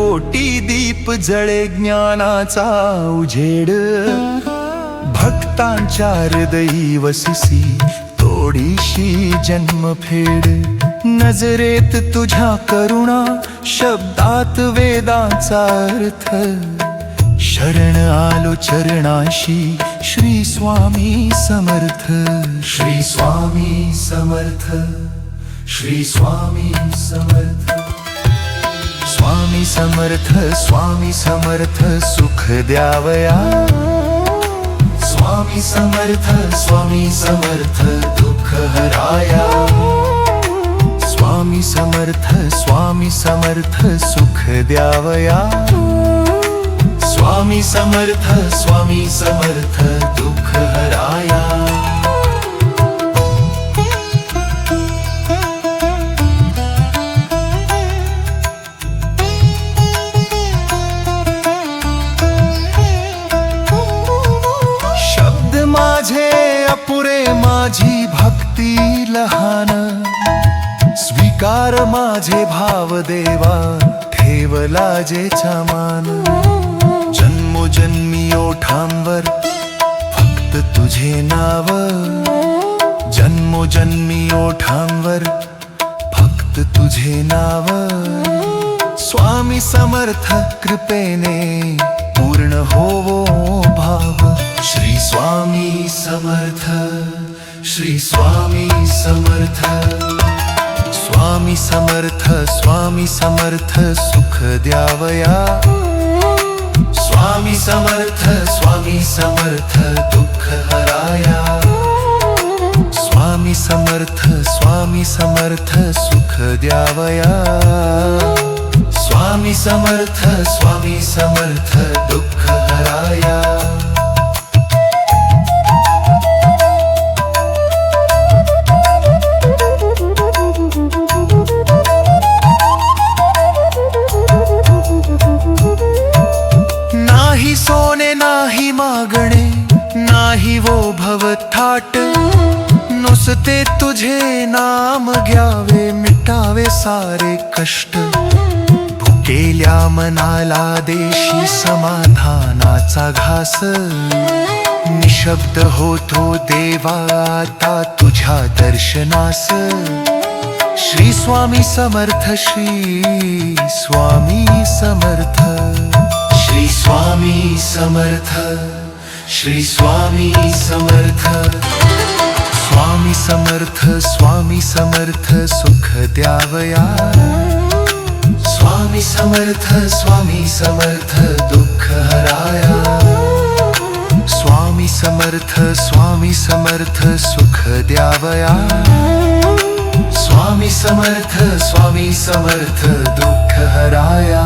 कोटी दीप जळे ज्ञानाचा उजेड, भक्तांच्या हृदयी वससी थोडीशी जन्मफेड, नजरेत तुझ्या करुणा, शब्दात वेदांचा अर्थ, शरण आलो चरणाशी श्री स्वामी समर्थ, श्री स्वामी समर्थ, श्री स्वामी समर्थ, स्वामी समर्थ, स्वामी समर्थ सुख द्यावया, स्वामी समर्थ, स्वामी समर्थ दुःख हराया, स्वामी समर्थ, स्वामी समर्थ सुख द्यावया, स्वामी समर्थ, स्वामी समर्थ दुःख हराया। शब्द माझे अपुरे, माझी भक्ती लहान, स्वीकार माझे भाव देवा, ठेवला जेचा मान, जन्मोजन्मी ओठांवर फक्त तुझे नाव, जन्मोजन्मी ओठांवर फक्त तुझे नाव, स्वामी समर्थ कृपेने पूर्ण होवो भाव, श्री स्वामी समर्थ, श्री स्वामी समर्थ, स्वामी समर्थ, स्वामी समर्थ सुख द्यावया, स्वामी समर्थ, स्वामी समर्थ दुःख हराया, स्वामी समर्थ, स्वामी समर्थ सुख द्यावया, स्वामी समर्थ, स्वामी समर्थ दुःख हराया। नाही सोने नाही मागणे, नाही वो भवथाट, नुसते तुझे नाम घ्यावे, मिटावे सारे कष्ट, भुकेल्या मनाला देशी समाधानाचा घास, निशब्द होतो देवा आता तुझ्या दर्शनास, श्री स्वामी समर्थ, श्री स्वामी समर्थ, श्री स्वामी समर्थ, श्री स्वामी समर्थ, स्वामी समर्थ, स्वामी समर्थ सुख द्यावया, स्वामी समर्थ, स्वामी समर्थ दुःख हराया, स्वामी समर्थ, स्वामी समर्थ सुख द्यावया, स्वामी समर्थ, स्वामी समर्थ दुःख हराया।